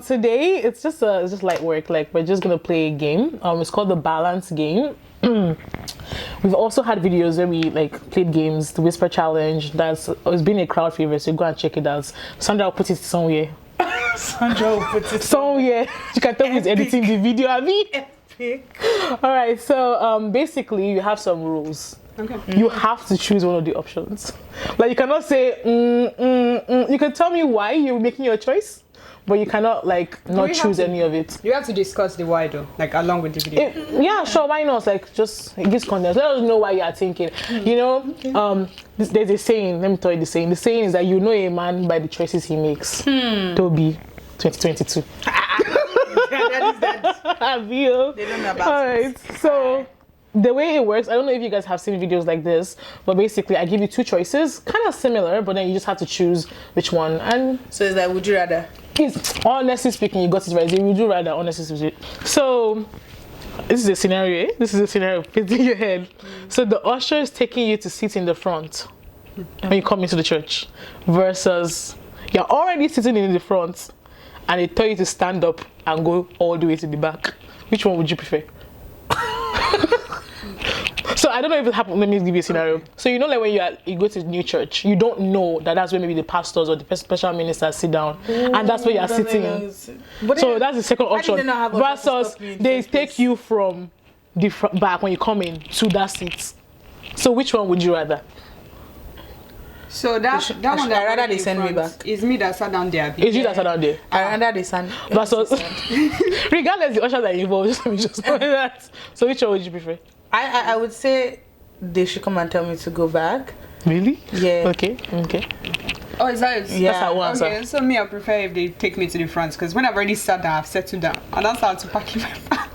today it's just light work. Like we're just gonna play a game. It's called the balance game. We've also had videos where we like played games, the whisper challenge. It's been a crowd favorite, so go and check it out. Sandra will put it somewhere. Sandra will put it somewhere. You can tell who's editing the video, Abby. Epic. All right, so basically you have some rules. Okay. You have to choose one of the options. Like you cannot say you can tell me why you're making your choice, but you cannot like not choose any of it. You have to discuss the why though, like along with the video. Yeah, sure, why not? Like just it gives context. Let us know why you are thinking. You know, there's a saying, let me tell you the saying. The saying is that you know a man by the choices he makes. Toby, 2022. That is that. They don't know about All right, so the way it works, I don't know if you guys have seen videos like this, but basically I give you two choices, kind of similar, but then you just have to choose which one. And so it's like, would you rather? Honestly speaking, you got it right. Would you rather? Honestly speaking. So this is a scenario. This is a scenario. Put in your head. So the usher is taking you to sit in the front when you come into the church, versus you're already sitting in the front, and they tell you to stand up and go all the way to the back. Which one would you prefer? So I don't know if it happened. Let me give you a scenario. Okay. So you know, like when you go to the new church, you don't know that's where maybe the pastors or the special ministers sit down, and that's where you're sitting. So that's the second option. Versus they take you from the back when you come in to that seat. So which one would you rather? So that one that I rather they send me back. Is me that sat down there. It's you that sat down there. I rather they send. Versus regardless the ushers are involved, just that. So which one would you prefer? I would say they should come and tell me to go back. Really? Yeah. Okay. Oh, is that it? Yeah. That's our answer. Okay, so me, I prefer if they take me to the front, because when I've already sat down, I've settled down. And that's how to pack in my bag.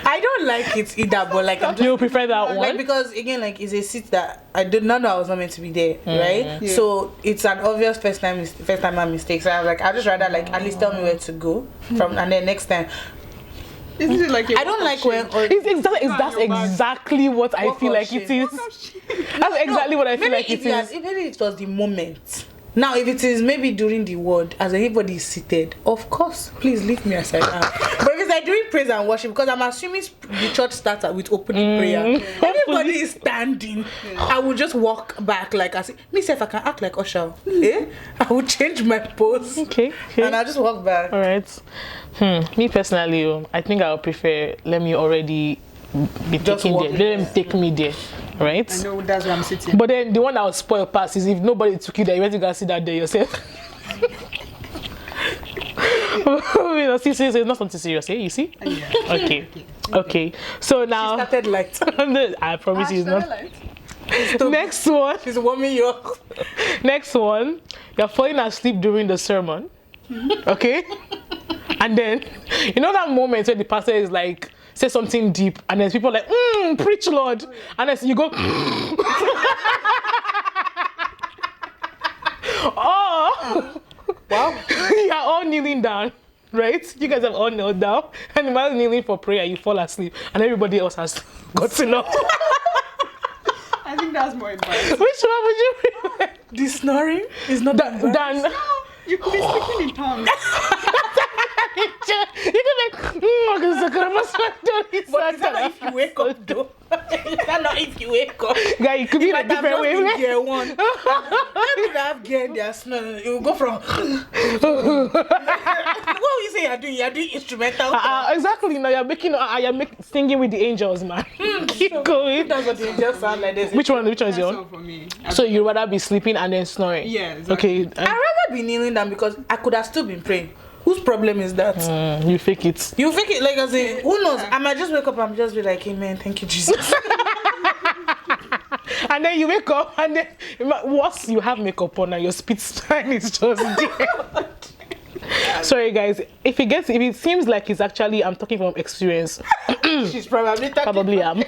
I don't like it either, but like you prefer that one? Like, because again, like it's a seat that I did not know I was not meant to be there, right? Yeah. So it's an obvious first time mistake. So I was like, I'd just rather like at least tell me where to go from, and then next time. Isn't it like I don't like when that's exactly what I feel like it is. That's exactly what I feel like it is. Maybe it was the moment. Now, if it is maybe during the word, as everybody is seated, of course, please leave me aside. But if it's like during praise and worship, because I'm assuming the church starts with opening prayer, everybody is standing. I will just walk back like I say, me say if I can act like usher, I will change my pose. Okay. And I'll just walk back. All right. Me personally, I think I would prefer let me already be taken there. Let them take me there. Right? I know that's where I'm sitting. But then the one that will spoil pass is if nobody took you there, you went to go sit that there yourself. It's not something serious, you see? Yeah. Okay. So now she started light. I promise you it's not. Light. Next one. She's warming you up. Next one. You're falling asleep during the sermon. Okay? And then you know that moment where the pastor is like say something deep, and then people are like, preach, Lord. And then you go, oh, wow. You're all kneeling down, right? You guys have all knelt down, and the man kneeling for prayer, you fall asleep, and everybody else has gotten up. I think that's more embarrassing. Which one would you prefer? The snoring is not that than no, you could be speaking in tongues. You can like, but is that not if you wake up though? Is that not if you wake up? Guy, it could be like different way. Gear one. If you have gear, they are snoring. You go from. What will you say you're doing? You're doing instrumental. Exactly. Now you're singing with the angels, man. Keep going. That's what the angels sound like. This. Which one is your own? For me. So you'd rather be sleeping and then snoring? Yeah. Exactly. Okay. I'd rather be kneeling down because I could have still been praying. Whose problem is that? You fake it. You fake it, like I say, who knows? I might just wake up and just be like, amen, thank you, Jesus. And then you wake up and then once you have makeup on and your spit spine is just there. Sorry guys, if it seems like it's actually I'm talking from experience. She's probably am.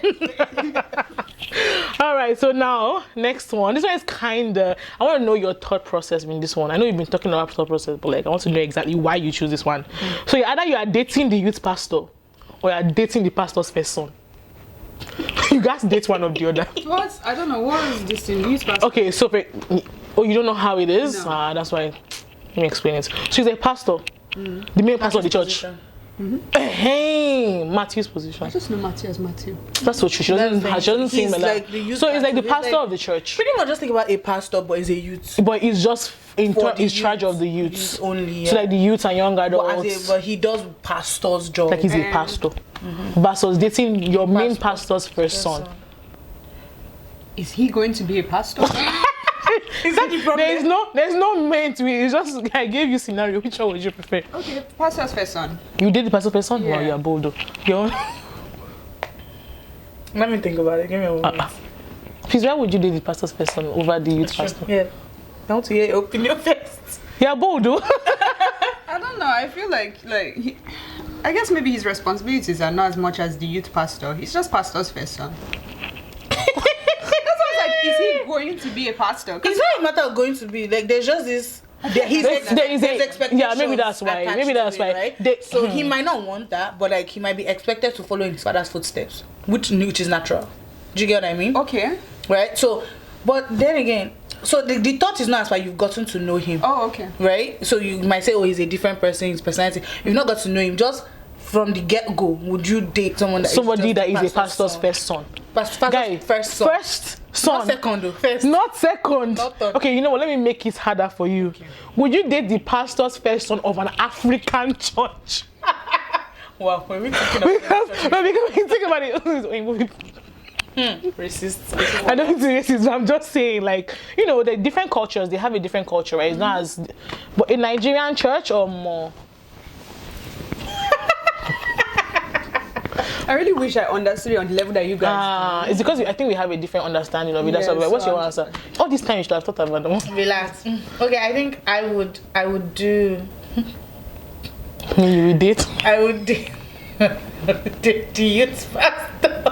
All right, so now next one. This one is kinda. I want to know your thought process in this one. I know you've been talking about thought process, but like I want to know exactly why you choose this one. So either you are dating the youth pastor or you are dating the pastor's first son. You guys date one of the other. What? I don't know. What is this in youth pastor? Okay, so you don't know how it is? No. That's why. Let me explain it. She's a pastor. The main pastor of the church. Hey, Matthew's position. I just know Matthew as Matthew. That's so true. She doesn't seem like that. So it's like the pastor of the church. Pretty much just think about a pastor, but he's a youth. But he's just in charge of the youths. Only. Yeah. So like the youths and young adults. But he does pastor's job. Like he's a pastor. Versus dating your main pastor's first son. Is he going to be a pastor? Is that the problem? There's no main to it. It's just I gave you scenario. Which one would you prefer? Okay, pastor's first son. You did the pastor's first son? Yeah. Wow, you're bold though. Let me think about it. Give me a moment. Please, why would you date the pastor's first son over the youth pastor? Yeah. I want to hear your opinion first. You're bold though. I don't know. I feel like I guess maybe his responsibilities are not as much as the youth pastor. He's just pastor's first son. Is he going to be a pastor? It's not a matter of going to be. Like, there's just this. There's expectations. Yeah, maybe that's why. Right? So he might not want that, but like he might be expected to follow in his father's footsteps, which is natural. Do you get what I mean? Okay. Right. So, but then again, so the thought is not as far you've gotten to know him. Oh, okay. Right. So you might say, oh, he's a different person, his personality. You've not got to know him. Just from the get-go, would you date someone that is a pastor's first son? Guy, first son. First son. Not second though. First. Not second. Not third. Okay, you know what? Let me make it harder for you. Okay. Would you date the pastor's first son of an African church? Wow, when we thinking about because we think about it. Racist. I don't think it's racist, but I'm just saying, like, you know, the different cultures, they have a different culture, right? It's not as, but in Nigerian church or more. I really wish I understood it on the level that you guys do. It's because I think we have a different understanding of it. That's why. What's your answer? All this time you should have thought about them. Relax. Okay, I think I would do. You would date? I would date the youth pastor.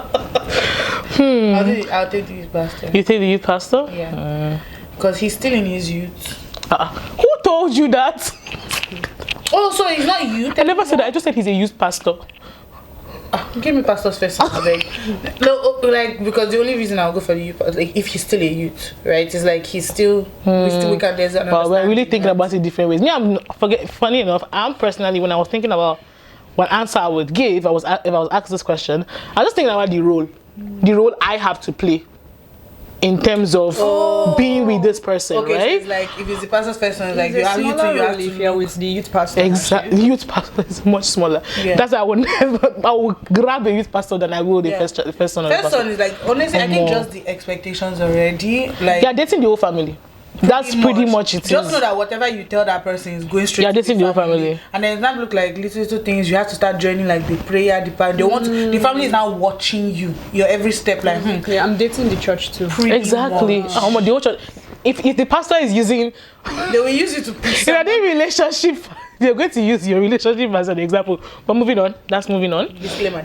I'll take the youth pastor. You take the youth pastor? Yeah. Because he's still in his youth. Who told you that? Oh, so he's not youth? I never said that. I just said he's a youth pastor. Give me pastor's first son, like, no, like, because the only reason I'll go for the youth, like, if he's still a youth, right? It's like he's still, we can understand. But we're really thinking about it different ways. Me, funny enough, I'm personally, when I was thinking about what answer I would give, if I was asked this question, I was just thinking about the role I have to play in terms of being with this person, okay, right? So it's like if it's the pastor's first son, like you have to if you're with the youth pastor. Exactly, youth pastor is much smaller. Yeah. That's why I would grab a youth pastor than I will the first son. First son is like, honestly, I think just the expectations already, like you're dating the whole family. That's pretty much it. Just know that whatever you tell that person is going straight. Yeah, dating the whole family. And then it not look like little things. You have to start joining like the prayer department. They want the family is now watching you. Your every step, like yeah, I'm dating the church too. Exactly. The whole church. If the pastor is using, they will use it to preach. In a relationship, they're going to use your relationship as an example. But moving on. That's moving on. Disclaimer.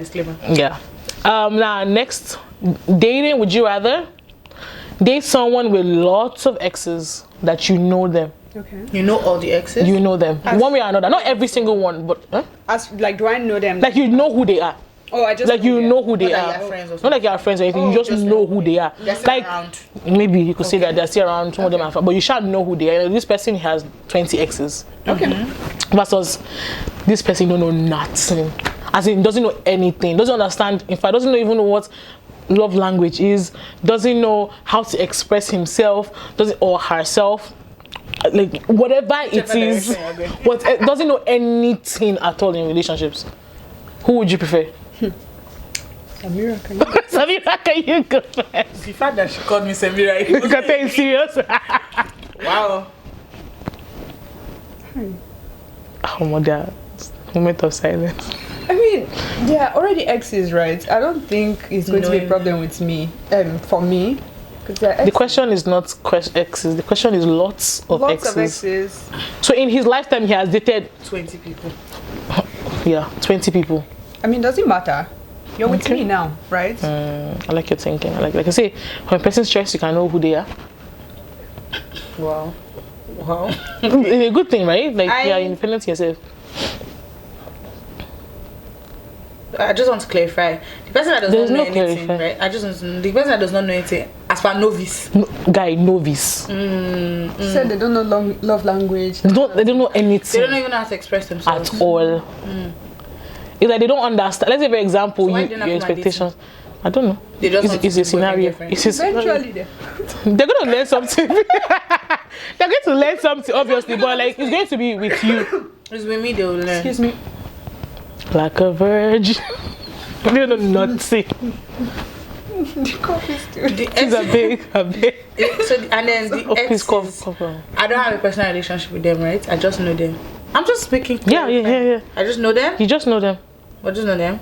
Yeah. Now next, dating. Would you rather date someone with lots of exes that you know them? Okay. You know all the exes? You know them. One way or another. Not every single one, but as like, do I know them? Like you know who they are. Oh, I just like you know who they not are. Like not like you're friends or anything. You just know who they are. They're still like around. Maybe you could say that they're still around. Some of them are, but you should know who they are. This person has 20 exes. Okay. Versus this person don't know nothing. As in doesn't know anything. Doesn't understand. In fact, doesn't even know what love language is. Doesn't know how to express himself. Or herself. Like whatever it is. Doesn't know anything at all in relationships. Who would you prefer? Samira, can you go first? The fact that she called me Samira, you can take it serious. Wow. Oh my God. Moment of silence. I mean, they are already exes, right? I don't think it's going to be a problem with me. For me. The question is not exes. The question is lots of exes. So in his lifetime, he has dated 20 people. Yeah, 20 people. I mean, does it matter? You're with me now, right? I like your thinking. Like I say, when a person's stressed, you can know who they are. Wow. It's a good thing, right? Like you're independent yourself. I just want to clarify. The person that does not know anything, right? I just want to know, the person that does not know anything, as per novice. Guy, novice. Said they don't know love language. They don't know anything. They don't even know how to express themselves. At all. It's like they don't understand. Let's say, for example, So why didn't I your come and expectations. I don't know. They just want It's to a be scenario. boyfriend, It's a Eventually, they're going to learn something. They're going to learn something, obviously, but like it's going to be with you. It's with me they will learn. excuse me. Like a virgin. You know, nothing. The coffee still. The It's a big. So and then the Oh, please exes, cover. I don't have a personal relationship with them, right? I just know them. I'm just speaking. Yeah. I just know them. You just know them. I just know them.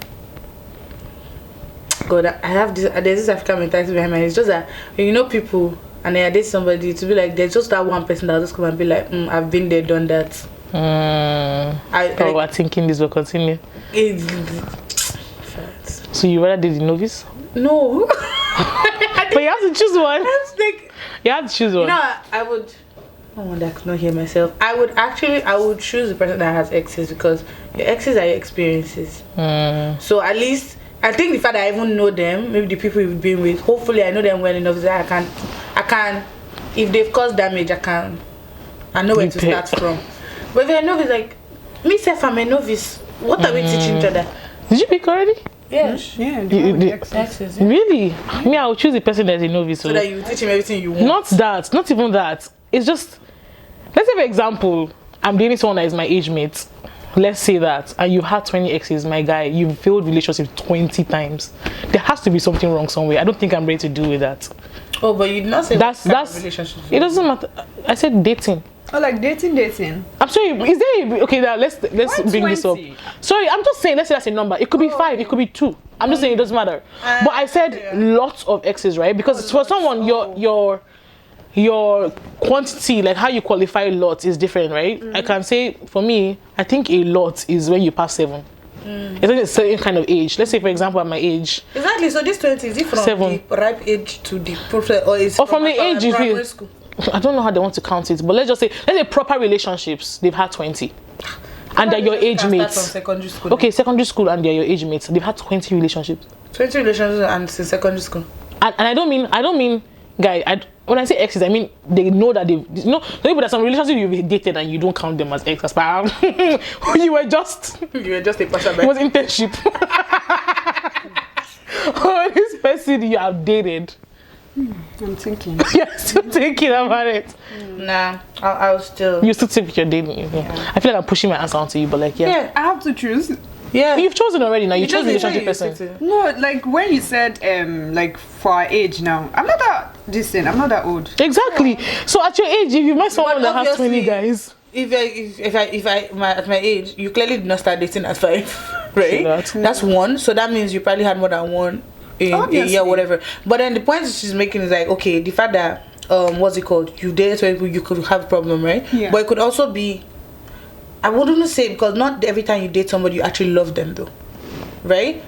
God, I have this. There's this African mentality behind me. It's just that when you know people and then I date somebody to be like, there's just that one person that'll just come and be like, I've been there, done that. We're thinking this will continue. So you rather did the novice? No. But you have to choose one. Like, You have to choose one. you know, I would. I wonder I could not hear myself. I would choose the person that has exes because your exes are your experiences. So at least I think the fact that I even know them, maybe the people you've been with, hopefully I know them well enough that I can, if they've caused damage, I know where to start from. But if you're a novice, like myself, I'm a novice. What are we teaching each other? Did you pick already? Yes. Yeah, Exes. Yeah. Really? Me, I would choose the person that's a novice. So that you teach him everything you want. Not that, not even that. It's just, let's say for example, I'm dating someone that is my age mate. Let's say that, and you had 20 exes, my guy, you've failed relationships 20 times. There has to be something wrong somewhere. I don't think I'm ready to deal with that. Oh, but you did not say That's relationship. it doesn't matter. I said dating. Oh, like dating. I'm sorry, is there okay now let's Why bring this up. 20? Sorry, I'm just saying let's say that's a number. It could be 5, it could be 2. I'm just saying it doesn't matter. But I said lots of exes, right? Because for someone your quantity, like how you qualify lots is different, right? I can say for me, I think a lot is when you pass 7. It's like a certain kind of age. Let's say for example at my age. Exactly. So this 20 is it from 7. the ripe age to the process, or is Or from the age you primary feel. school? I don't know how they want to count it, but let's say proper relationships, they've had 20. And they're your age Can start mates. from secondary school. Okay, secondary school and they're your age mates. They've had 20 relationships. 20 relationships and since secondary school. And I don't mean, guy. When I say exes, I mean they know that maybe there's some relationships you've dated and you don't count them as exes. But you were just a passerby. it was internship. Oh, this person you have dated. I'm thinking. You're still thinking about it. Nah, I'll still. You still think with your dating. Yeah. I feel like I'm pushing my answer onto you, but like Yeah. I have to choose. Yeah. You've chosen already now. You chose the chose relationship you person. No, like when you said like for our age now, I'm not that distant. I'm not that old. Exactly. So at your age, if you met someone But that has 20 obviously, guys, at my age, you clearly did not start dating at 5, right? True that. That's one. So that means you probably had more than one in a Obviously. year, whatever. But then the point she's making is like, okay, the fact that what's it called? You dated 20 people, you could have a problem, right? Yeah. But it could also be. I wouldn't say because not every time you date somebody you actually love them though, right?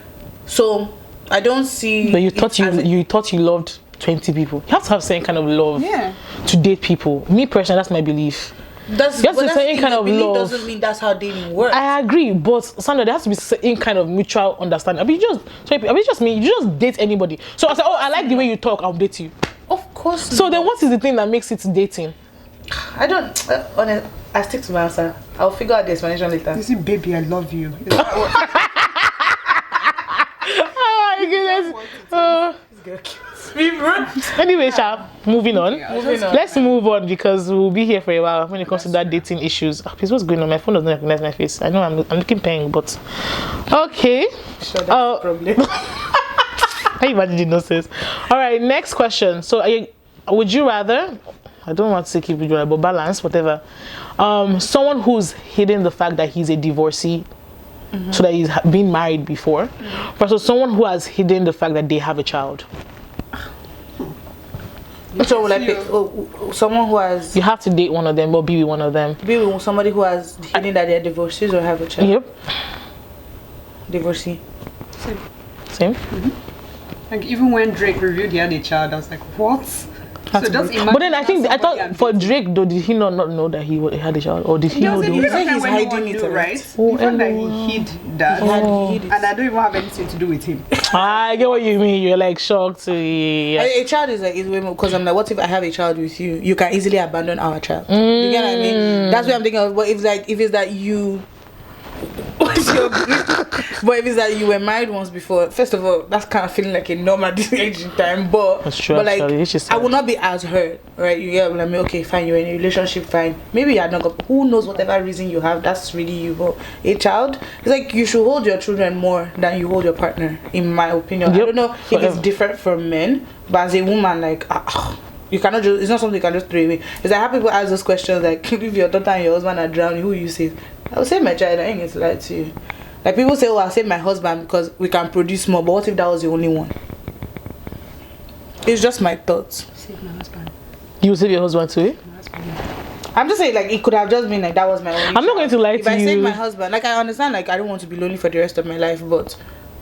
So I don't see. but you it thought you loved 20 people. You have to have certain kind of love Yeah. to date people. Me personally, that's my belief. That's Yes, but it's that's certain kind of belief love. doesn't mean that's how dating works. I agree, but Sandra, there has to be certain kind of mutual understanding. I mean, it's just me. You just date anybody. So I say, I like the way you talk. I'll date you. Of course. So then, what is the thing that makes it dating? I don't. I stick to my answer. I'll figure out the explanation later. You see, baby, I love you. Oh my goodness. Anyway, Sha, moving on. Moving on. Let's move on because we'll be here for a while when it comes to that dating issues. Oh, please, what's going on? My phone doesn't recognize my face. I know I'm looking paying, but okay. Sure, that's the problem. I imagine the nonsense. All right, next question. So, would you rather? I don't want to say keep it but balance, whatever. Someone who's hidden the fact that he's a divorcee, so that he's been married before, versus someone who has hidden the fact that they have a child. Which one will I pick? Oh, someone who has You have to date one of them or be with one of them. be with somebody who has hidden that they're divorcees or have a child. Yep. Divorcee. Same. Like even when Drake revealed he had a child, I was like, what? So just imagine. But then I think I somebody thought for Drake though, did he not know that he had a child, or did he know? He Though? said he's hiding hiding it, it, right? Oh, He felt that he hid that, He hid it. and I don't even have anything to do with him. I get what you mean. You're like shocked. Yeah. A child is like, way more, because I'm like, what if I have a child with you? You can easily abandon our child. You get what I mean? That's what I'm thinking of. But if it's that you what's your but if it's that you were married once before, first of all, that's kind of feeling like a normal aging time. But That's true, but like actually. It's just I will not be as hurt, right? You get what I mean? Okay, fine, you're in a relationship, fine. Maybe you're not got, who knows, whatever reason you have, that's really you. But a child, it's like you should hold your children more than you hold your partner, in my opinion. Yep. I don't know if it's different from men, but as a woman, like you cannot just, it's not something you can just throw away. It's like how people ask those questions like, if your daughter and your husband are drowning, who will you save? I will save my child. I ain't going to lie to you. Like people say, oh, I'll save my husband because we can produce more, but what if that was the only one? It's just my thoughts. Save my husband. You save your husband too? My husband. I'm just saying, like, it could have just been like that was my only I'm not going to lie if to I you. save my husband, like I understand, like I don't want to be lonely for the rest of my life, but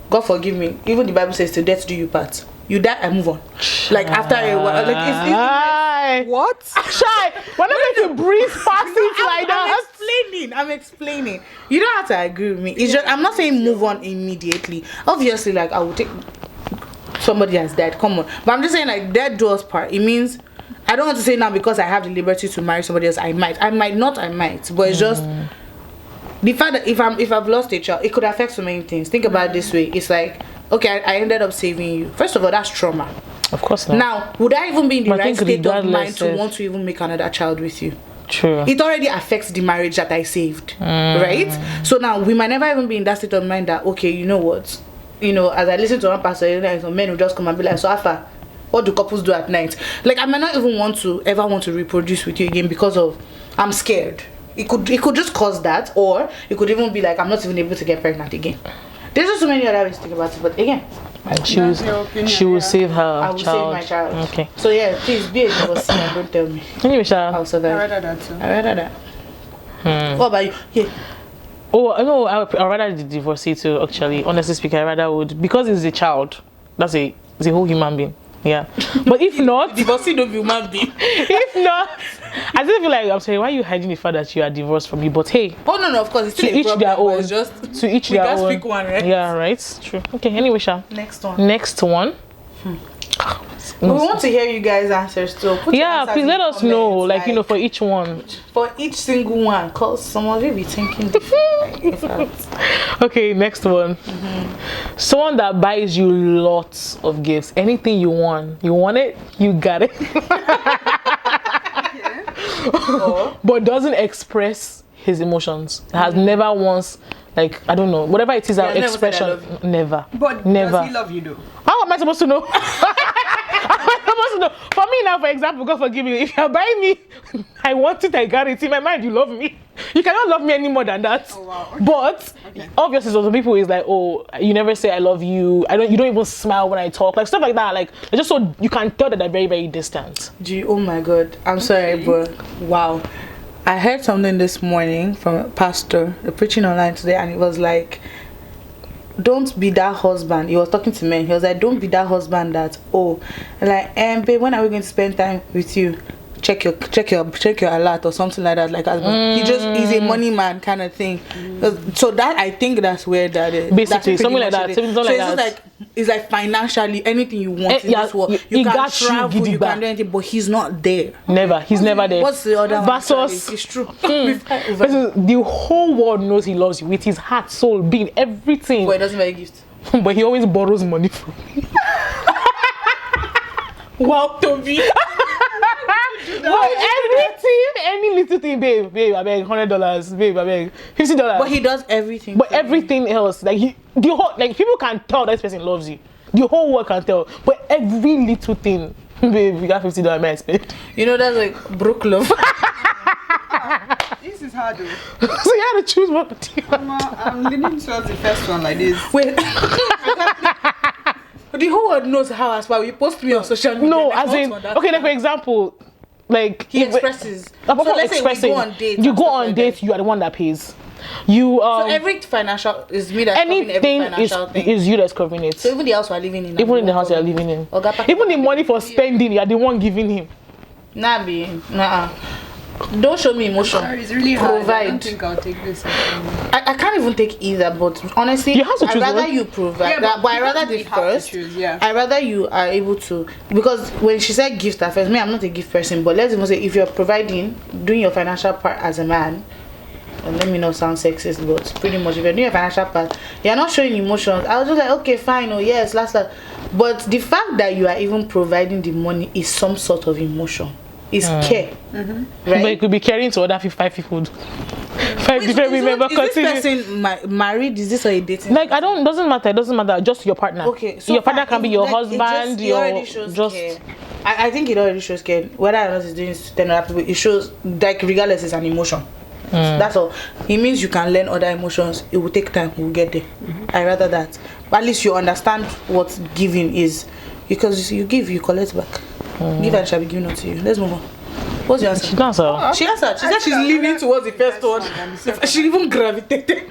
God forgive me. Even the Bible says, "To death do you part." You die, I move on. Like after a while, like it's What? Shy, we're not going to breeze past it like that. I'm explaining. You don't have to agree with me. It's just I'm not saying move on immediately. Obviously, like I will take somebody has died. Come on, but I'm just saying like death do us part. It means I don't want to say now because I have the liberty to marry somebody else. I might not. But it's just the fact that if I've lost a child, it could affect so many things. Think about it this way. It's like, okay, I ended up saving you. First of all, that's trauma. Of course not. Now, would I even be in the But I right think state of mind regardless to of- want to even make another child with you? True. It already affects the marriage that I saved, right? So now we might never even be in that state of mind that, okay, you know what, as I listen to one pastor, some men will just come and be like, so Alpha, what do couples do at night? Like I might not even want to reproduce with you again because of I'm scared. It could just cause that, or it could even be like I'm not even able to get pregnant again. There's just so many other ways to think about it, but again, She will save her I will child. save my child. Okay. So yeah, please be a divorcee and don't tell me. Anyway, Sha. I'll I survive. read that too. I rather that. What about you? Yeah. Oh, no, I'd rather the divorcee too, actually. Honestly speaking, I rather would. Because it's a child. It's a whole human being. Yeah. But if not, Divorcee don't be human being. if not, I just feel like I'm saying, why are you hiding the fact that you are divorced from me? But hey, Oh no, of course it's to still a each problem, their but own. it's just To each we their can't own. speak one, right? Yeah, right. True. Okay. Anyway, Sha. Next one. Next one. We want to hear you guys' answers too. Put your Yeah, answers please in let the us know, comments, like, for each one. for each single one, cause some of you be thinking different. In fact. Okay, next one. Someone that buys you lots of gifts. Anything you want it, you got it. But doesn't express his emotions. Has never once, like, I don't know, whatever it is, our never said, "I expression. love Never. But Never. does he love you though? How am I supposed to know? How am I supposed to know? For me now, for example, God forgive me, if you're buying me, I want it, I got it. In my mind, you love me. You cannot love me any more than that. Oh, wow. But obviously, some people is like, oh, you never say I love you. You don't even smile when I talk, like stuff like that. Like it's just so you can tell that they're very, very distant. Oh my God, I'm sorry, but wow. I heard something this morning from a pastor preaching online today, and it was like, don't be that husband. He was talking to men. He was like, don't be that husband that, like, babe, when are we going to spend time with you? Check your alert or something like that. Like, he's a money man kind of thing. So that, I think that's where that is. Basically, something like that. Something like it's that. It's like financially anything you want in this world. he You can got you, travel, you Gidigba. can do anything, but he's not there. Never. He's never there. What's the other one? Versus, It's true. versus the whole world knows he loves you with his heart, soul, being, everything. But he doesn't buy a gift. But he always borrows money from me. Wow, Toby. But everything, any little thing, babe, I beg $100, babe, I beg $50. But he does everything. But for you. everything else, like the whole, like people can tell that this person loves you. The whole world can tell. But every little thing, babe, you got $50, may I spend? That's like broke love. This is hard though. So you had to choose one. I'm leaning towards the first one like this. Wait. The whole world knows how as well. You post me on social media. No, like, as in, okay, like for example, like he expresses. Apart So from let's say we expressing, go on dates. you and go stuff on like dates, that. you are the one that pays. You So every financial is me that's covering every anything financial thing. is you that's covering it. So even the house we're living in. Even in the house you're living in. Oga Papa- Even the money for spending, you're the one giving him. Nah. Don't show me emotion. Sorry, it's really hard. I Provide. don't think I'll take this. I can't even take either, but honestly, You have to I'd choose rather one. you provide. Yeah, but I because rather we the have to first. choose, yeah. I rather you are able to, because when she said gift at first, me, I'm not a gift person, but let's even say if you're providing, doing your financial part as a man, and let me not sound sexist, but pretty much if you're doing your financial part, you're not showing emotions. I was just like, okay, fine, oh yes, last. But the fact that you are even providing the money is some sort of emotion. It's care, right? But you could be caring to other 5 people. 5 different women, but Is continue. this person married? Is this or a dating? Like doesn't matter. Just your partner. Okay, so your partner can be your like, husband. it already shows care. I think it already shows care. Whether or not it's doing it to 10 other people, it shows like regardless it's an emotion. That's all. It means you can learn other emotions. It will take time. We'll get there. I rather that. But at least you understand what giving is, because you give, you collect back. Give and shall be given unto you. Let's move on. What's your answer? She does her. She answered. She said she's leaning towards the first one. She even gravitated.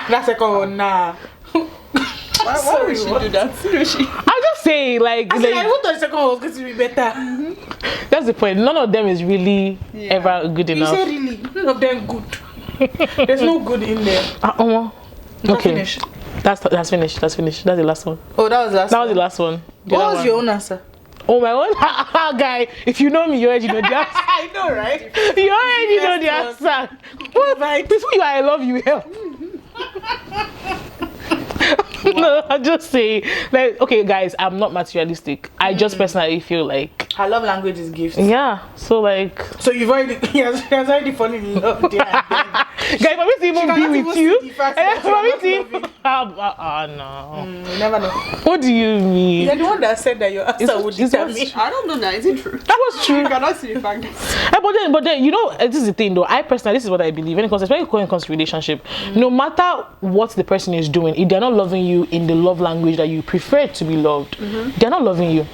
That second one, nah. Why would she do that? I'm just saying, like I even thought the second one was going to be better. that's the point. None of them is really ever good You enough. say really? None of them good. There's no good in there. Okay. Finish. That's finished. That's the last one. Oh, that was the last That one. was the last one. The What other was one. your own answer? Oh, my own guy. If you know me, you already know the answer. I know, right? You already know the answer. What? Right. Before you are, I love you. Hell. No, I just say, like, okay, guys, I'm not materialistic. I just personally feel like, Her love language is gifts. yeah. So like, So you've already, he has already fallen in love there. guys, for me to even cannot be even with see you, the fact and that for you me are to not even, no. You never know. What do you mean? You're the one that said that your answer would it's determine. I don't know that. Is it true? That was true. You cannot see the fact that. But then, you know, this is the thing though. I personally, this is what I believe when it comes, especially when it comes to relationship. No matter what the person is doing, if they're not loving you in the love language that you prefer to be loved, they're not loving you.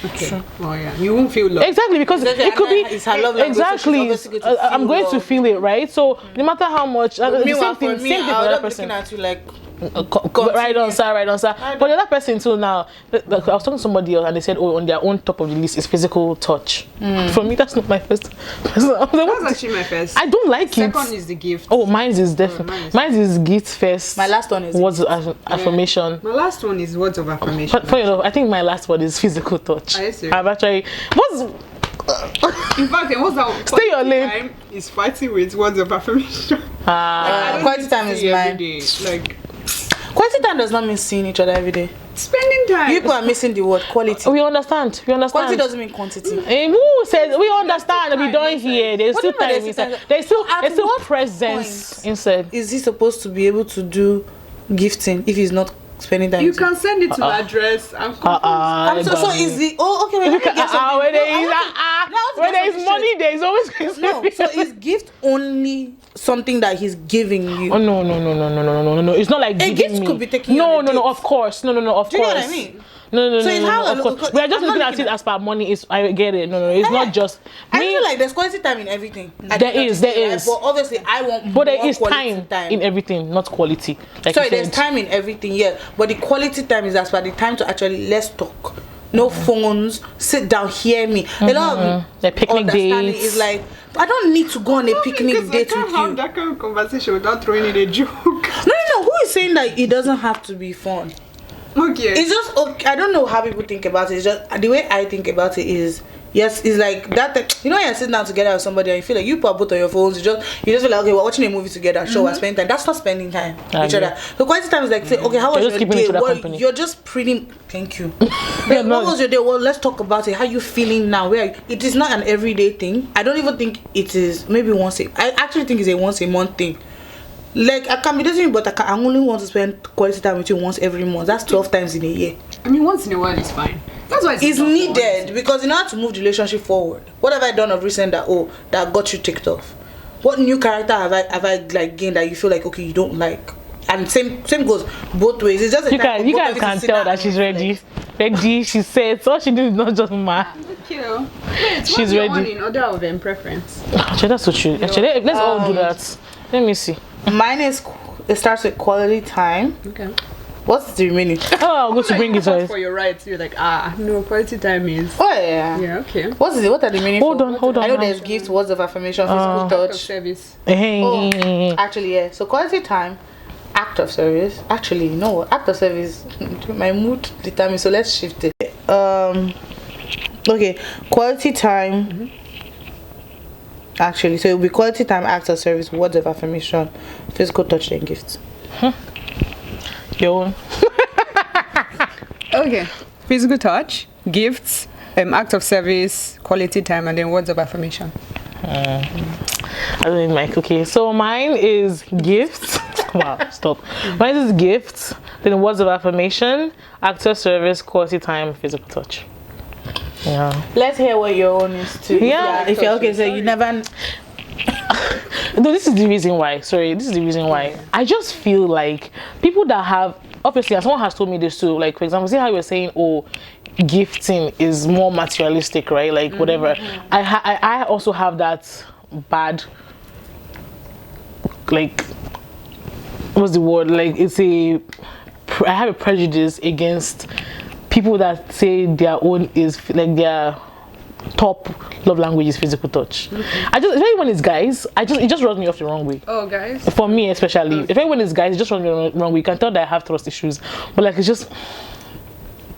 Okay. Oh yeah. You won't feel love. Exactly, because Exactly, it could and be it's her love language, so she's exactly. obviously going to I'm feel going to loved. feel it, right? So no matter how much, the Meanwhile, same thing, for me, same thing for I the would other be looking person. at you like, Right on, sir. But the other person too now, I was talking to somebody else and they said, oh, on their own top of the list is physical touch. For me, that's not my first. That's actually my first. I don't like it. Second is the gift. Oh, mine is definitely. Mine is gift first. my last one is Words of affirmation. My last one is words of affirmation. But funny enough, I think my last one is physical touch. Are you serious? I've actually. In fact, what's that? Stay your lane. Time is fighting with words of affirmation. quality time is See every mine. day. Like Quality time does not mean seeing each other every day. spending time. People are missing the word quality. We understand. Quality doesn't mean quantity. Who says we understand? We don't hear. There's What still do you mean time there's still inside. time? There's still At what presence point inside. Is he supposed to be able to do gifting if he's not spending time? You with you? can send it to the address and I'm so is the when When when there is money, there is always going to No, be. so is gift only something that he's giving you? Oh no! It's not like A giving gift me. could be taking you No, on a date. of course. No, of Do you know course. what I mean? No, So it's how I of look- course. We are just I'm not looking at looking it as per money. I get it. No, it's not just. I me. feel like there's quality time in everything. There is. But obviously, I want But there more is quality time in everything, not quality. Like Sorry, you there's said. time in everything, yeah. But the quality time is as per the time to actually let's talk. No phones, sit down, hear me. A lot of Like picnic understanding dates. is like, I don't need to go on a picnic Because date I can't with have you. that kind of conversation without throwing in a joke. No. Who is saying that it doesn't have to be fun? Okay. It's just okay. I don't know how people think about it. It's just the way I think about it is yes, it's like that. You know, you're sitting down together with somebody and you feel like you put both on your phones. You just feel like okay, we're watching a movie together. Sure, we're spending time. That's not spending time with each agree. other. The quality time is like say, okay, how was You're just your keeping each day? other Well, company. you're just pretty. Thank you. Like, what was your day? Well, let's talk about it. How you feeling now? Where are you? It is not an everyday thing. I don't even think it is. Maybe once I actually think it's a once a month thing. Like I can be dating you, but I only want to spend quality time with you once every month. That's 12 times in a year. I mean, once in a while is fine. That's why It's needed because in order to move the relationship forward. What have I done of recent that got you ticked off? What new character have I like gained that you feel like okay you don't like? And same goes both ways. It's just a You time for guys both of can to sit tell down that and she's reflect. ready. She said so. She did not just mad. She's ready. In order of preference. Actually, that's so true. Actually, let's all do that. Let me see. Mine is it starts with quality time. Okay. What's the remaining? Oh, I'll go to bring it for first. your rights. You're like, no, quality time is. Oh yeah. Yeah, okay. What are the remaining? Hold on. I know there's gifts, words of affirmation, physical Act of touch. service. Oh, actually, yeah. So quality time, act of service. Actually, you know what? Act of service. My mood determines. So let's shift it. Okay, quality time. Actually, so it'll be quality time, act of service, words of affirmation, physical touch, and gifts. Your own. Okay. Physical touch, gifts, act of service, quality time, and then words of affirmation. I don't like. Okay, so mine is gifts. Wow, stop. Mine is gifts, then words of affirmation, act of service, quality time, physical touch. Yeah. Let's hear what your own is too. Yeah. If you're okay, so you never. No, this is the reason why. Sorry, this is the reason why. I just feel like people that have, obviously, and someone has told me this too. Like, for example, see how you were saying, oh, gifting is more materialistic, right? Like, whatever. I also have that bad, like, what's the word? Like, I have a prejudice against people that say their own is like their top love language is physical touch. Especially when it's guys, it just rubs me off the wrong way. Oh, guys. For me especially, especially when it's guys, it just rubs me the wrong way. You can tell that I have trust issues, but like it's just,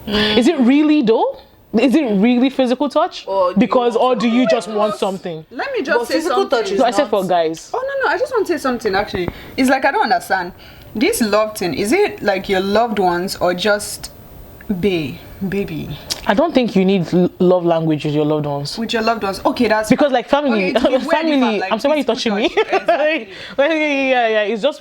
is it really though? Is it really physical touch? Or do you just want something? Let me just say physical something. touch is No, I said for guys. Oh, no, I just want to say something actually. It's like, I don't understand. This love thing, is it like your loved ones or just baby? I don't think you need love language with your loved ones. With your loved ones. Okay, that's Because like family, Okay, it's family. like, I'm sorry, why you touching me? Exactly. Yeah. It's just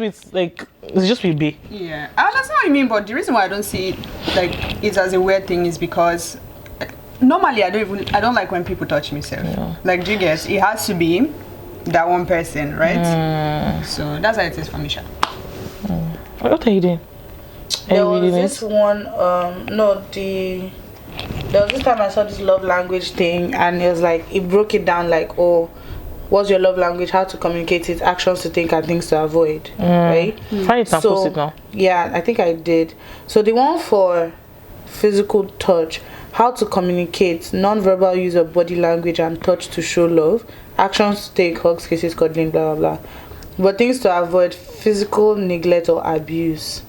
with B. Yeah, I understand what you mean, but the reason why I don't see it as a weird thing is because normally I don't like when people touch me. Yeah. Like, do you guess? It has to be that one person, right? So that's how it is for me. What are you doing? There was this one, there was this time I saw this love language thing, and it was like, it broke it down like, oh, what's your love language, how to communicate it, actions to take and things to avoid, right? Find it and post it now. Yeah, I think I did. So the one for physical touch, how to communicate, non-verbal use of body language and touch to show love, actions to take, hugs, kisses, cuddling, blah, blah, blah. But things to avoid, physical neglect or abuse.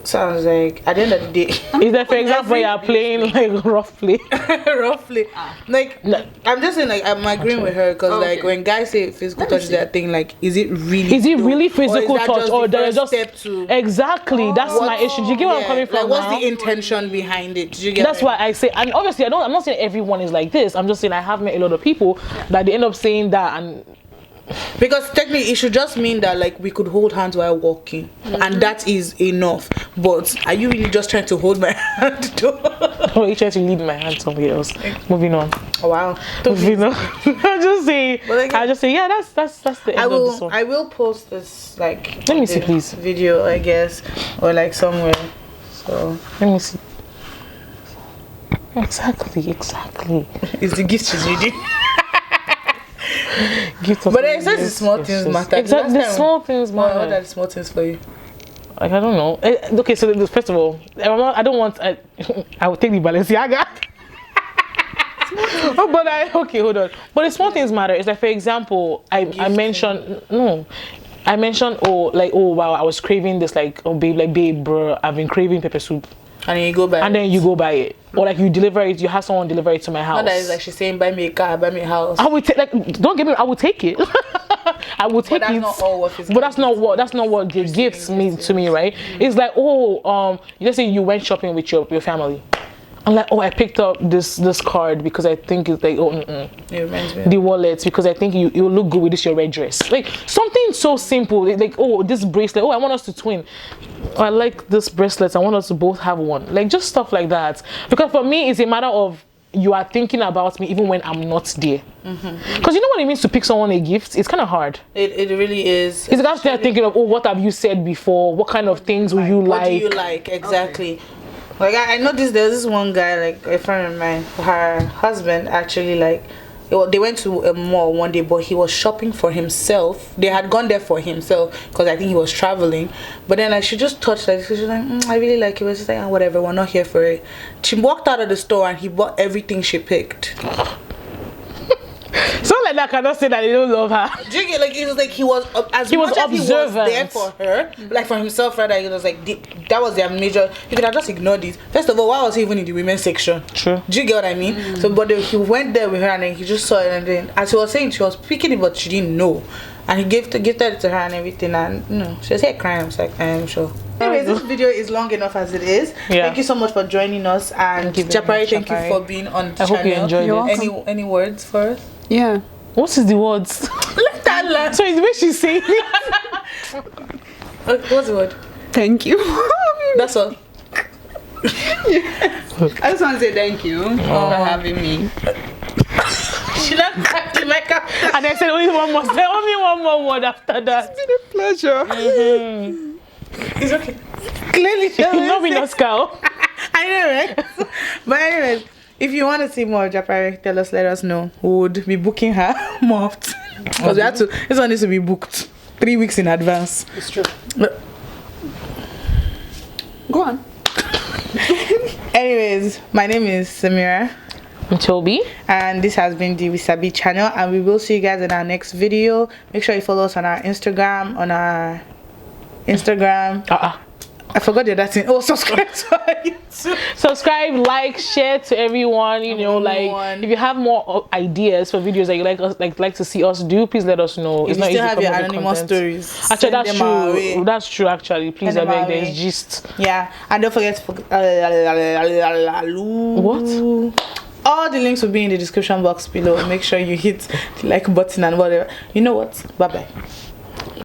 Sounds like at the end of the day, Is that, for example, you are playing like rough play? roughly, like No. I'm just saying, like I'm agreeing with her because like when guys say physical touch, their thing, like is it really physical touch or there there's just step to exactly? That's my issue. Do you get where I'm coming from? Like what's now? the intention behind it? Do you get That's what why I say, and obviously I'm not saying everyone is like this. I'm just saying I have met a lot of people that they end up saying that, and because technically it should just mean that like we could hold hands while walking, and that is enough. But are you really just trying to hold my hand? oh, you trying to lead my hand somewhere else. Moving on. Oh, wow. Moving on. I just say yeah. That's the end of this one. I will post this like. Let me see, please. Video, I guess, or like somewhere. So Let me see. Exactly. it's the gift she's reading. But it says the small things matter. Exactly, the small things matter. What are the small things for you? Like I don't know. Okay, so first of all, I don't want. I would take the Balenciaga. Okay, hold on. But the small things matter. It's like, for example, I mentioned wow, I was craving this, like, oh babe, bro, I've been craving pepper soup. And then you go buy it. And then you go buy it. Or like you deliver it, you have someone deliver it to my house. Not that it's like she's saying buy me a car, buy me a house. I would take, like, don't get me, I would take it. I would take it. But that's not what the gifts mean to me, right? It's like, let's say you went shopping with your family. I'm like, I picked up this card because I think it's like, it reminds me the wallet, because I think you look good with this your red dress. Like something so simple, like, this bracelet, I want us to twin. I like this bracelet, I want us to both have one. Like just stuff like that. Because for me, it's a matter of you are thinking about me even when I'm not there. Because you know what it means to pick someone a gift? It's kind of hard. It really is. It's like they're thinking of, what have you said before? What kind of things will you like? What do you like? Exactly. Okay. Like I noticed there's this one guy, like a friend of mine, her husband actually, like, they went to a mall one day, but he was shopping for himself. They had gone there for himself because I think he was traveling. But then like she just touched like she was like, I really like it. She was like, oh, whatever, we're not here for it. She walked out of the store and he bought everything she picked. So like that cannot say that they don't love her. Do you get like it was like he was as He was much as he was observant. there for her, like for himself rather. It was like that was their major. He could have just ignored it. First of all, why was he even in the women's section? True. Do you get what I mean? So, but he went there with her and then he just saw it and then as he was saying, she was picking it, but she didn't know. And he gifted it to her and everything, and she was here crying. I was like, I am sure. Anyways, this video is long enough as it is. Yeah. Thank you so much for joining us, and Japari, thank you for being on the I channel. hope you enjoyed You're it. Any words for us? Yeah. What is the words? Let that learn. So it's the way she's saying it. What's the word? Thank you. That's all. I just want to say thank you for having me. She not cracked the makeup. And I said only one more word after that. It's been a pleasure. It's okay. Clearly, she Not with Oscar. I know, right? But anyways, if you want to see more of Japari, let us know. We would be booking her more often. Because we had to, this one needs to be booked 3 weeks in advance. It's true. But Go on. anyways, my name is Samira. I'm Toby. And this has been the WeSaBi channel. And we will see you guys in our next video. Make sure you follow us on our Instagram. I forgot the other thing. Oh, subscribe to our YouTube. Subscribe, like, share to everyone. You know, like if you have more ideas for videos that you like to see us do, please let us know. If It's you not still easy have to your come up with anonymous content. stories, Actually, send that's them our true. way. That's true. Actually, please, Send I them our beg. There's way. gist. Yeah, and don't forget to What? all the links will be in the description box below. Make sure you hit the like button and whatever. You know what? Bye bye.